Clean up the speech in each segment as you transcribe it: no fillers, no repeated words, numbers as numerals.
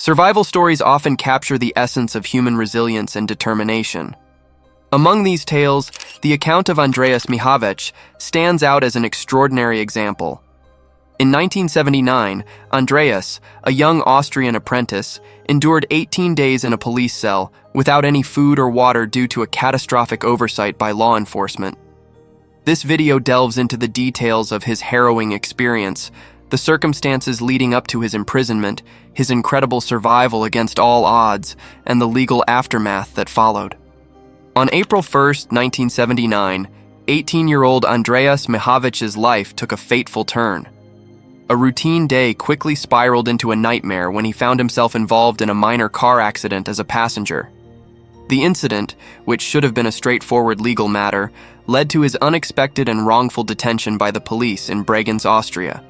Survival stories often capture the essence of human resilience and determination. Among these tales, the account of Andreas Mihavecz stands out as an extraordinary example. In 1979, Andreas, a young Austrian apprentice, endured 18 days in a police cell without any food or water due to a catastrophic oversight by law enforcement. This video delves into the details of his harrowing experience, the circumstances leading up to his imprisonment, his incredible survival against all odds, and the legal aftermath that followed. On April 1, 1979, 18-year-old Andreas Mihavecz's life took a fateful turn. A routine day quickly spiraled into a nightmare when he found himself involved in a minor car accident as a passenger. The incident, which should have been a straightforward legal matter, led to his unexpected and wrongful detention by the police in Bregenz, Austria.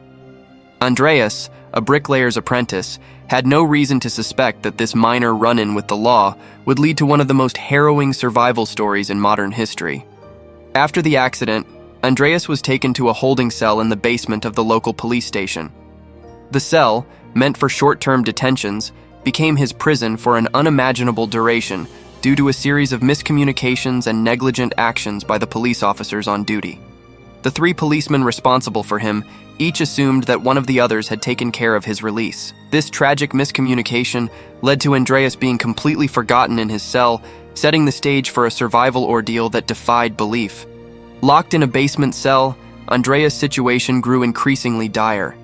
Andreas, a bricklayer's apprentice, had no reason to suspect that this minor run-in with the law would lead to one of the most harrowing survival stories in modern history. After the accident, Andreas was taken to a holding cell in the basement of the local police station. The cell, meant for short-term detentions, became his prison for an unimaginable duration due to a series of miscommunications and negligent actions by the police officers on duty. The three policemen responsible for him each assumed that one of the others had taken care of his release. This tragic miscommunication led to Andreas being completely forgotten in his cell, setting the stage for a survival ordeal that defied belief. Locked in a basement cell, Andreas' situation grew increasingly dire.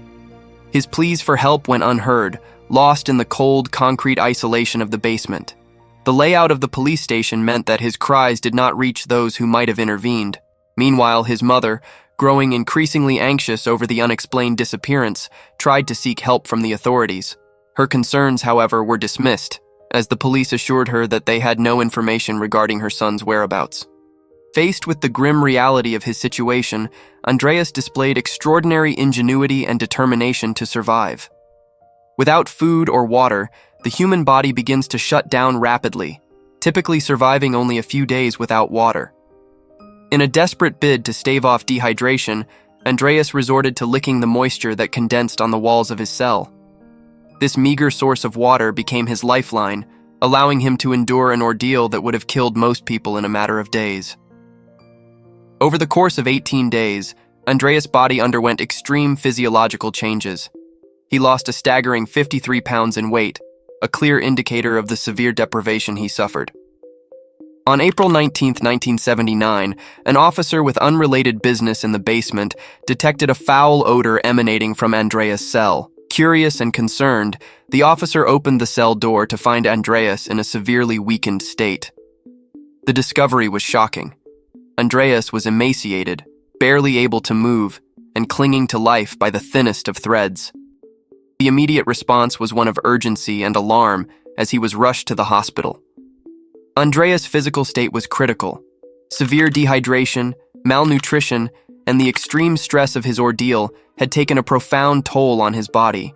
His pleas for help went unheard, lost in the cold, concrete isolation of the basement. The layout of the police station meant that his cries did not reach those who might have intervened. Meanwhile, his mother, growing increasingly anxious over the unexplained disappearance, tried to seek help from the authorities. Her concerns, however, were dismissed, as the police assured her that they had no information regarding her son's whereabouts. Faced with the grim reality of his situation, Andreas displayed extraordinary ingenuity and determination to survive. Without food or water, the human body begins to shut down rapidly, typically surviving only a few days without water. In a desperate bid to stave off dehydration, Andreas resorted to licking the moisture that condensed on the walls of his cell. This meager source of water became his lifeline, allowing him to endure an ordeal that would have killed most people in a matter of days. Over the course of 18 days, Andreas' body underwent extreme physiological changes. He lost a staggering 53 pounds in weight, a clear indicator of the severe deprivation he suffered. On April 19, 1979, an officer with unrelated business in the basement detected a foul odor emanating from Andreas' cell. Curious and concerned, the officer opened the cell door to find Andreas in a severely weakened state. The discovery was shocking. Andreas was emaciated, barely able to move, and clinging to life by the thinnest of threads. The immediate response was one of urgency and alarm as he was rushed to the hospital. Andreas' physical state was critical. Severe dehydration, malnutrition, and the extreme stress of his ordeal had taken a profound toll on his body.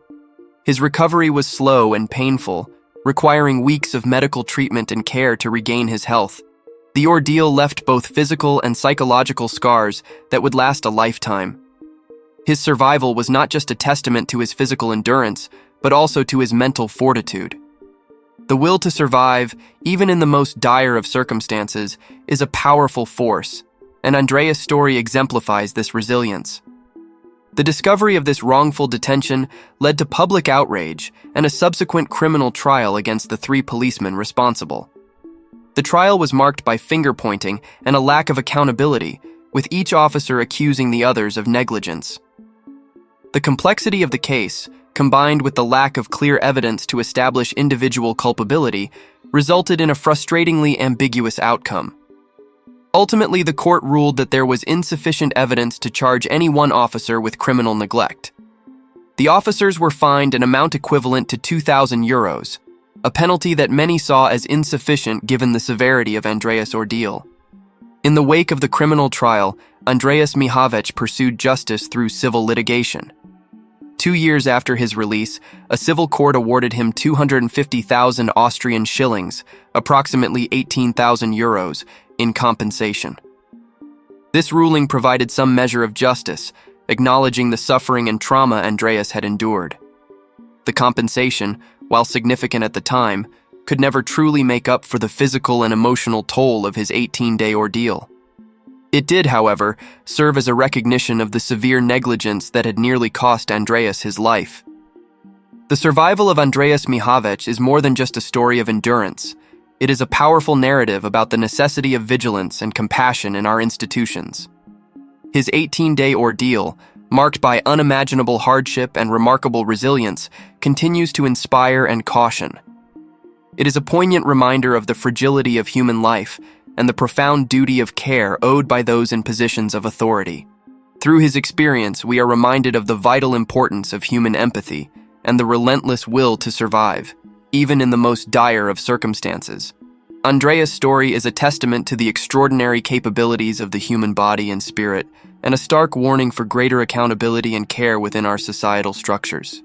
His recovery was slow and painful, requiring weeks of medical treatment and care to regain his health. The ordeal left both physical and psychological scars that would last a lifetime. His survival was not just a testament to his physical endurance, but also to his mental fortitude. The will to survive, even in the most dire of circumstances, is a powerful force, and Andreas' story exemplifies this resilience. The discovery of this wrongful detention led to public outrage and a subsequent criminal trial against the three policemen responsible. The trial was marked by finger-pointing and a lack of accountability, with each officer accusing the others of negligence. The complexity of the case, combined with the lack of clear evidence to establish individual culpability, resulted in a frustratingly ambiguous outcome. Ultimately, the court ruled that there was insufficient evidence to charge any one officer with criminal neglect. The officers were fined an amount equivalent to 2,000 euros, a penalty that many saw as insufficient given the severity of Andreas' ordeal. In the wake of the criminal trial, Andreas Mihavecz pursued justice through civil litigation. 2 years after his release, a civil court awarded him 250,000 Austrian shillings, approximately 18,000 euros, in compensation. This ruling provided some measure of justice, acknowledging the suffering and trauma Andreas had endured. The compensation, while significant at the time, could never truly make up for the physical and emotional toll of his 18-day ordeal. It did, however, serve as a recognition of the severe negligence that had nearly cost Andreas his life. The survival of Andreas Mihavecz is more than just a story of endurance. It is a powerful narrative about the necessity of vigilance and compassion in our institutions. His 18-day ordeal, marked by unimaginable hardship and remarkable resilience, continues to inspire and caution. It is a poignant reminder of the fragility of human life and the profound duty of care owed by those in positions of authority. Through his experience, we are reminded of the vital importance of human empathy and the relentless will to survive, even in the most dire of circumstances. Andreas' story is a testament to the extraordinary capabilities of the human body and spirit, and a stark warning for greater accountability and care within our societal structures.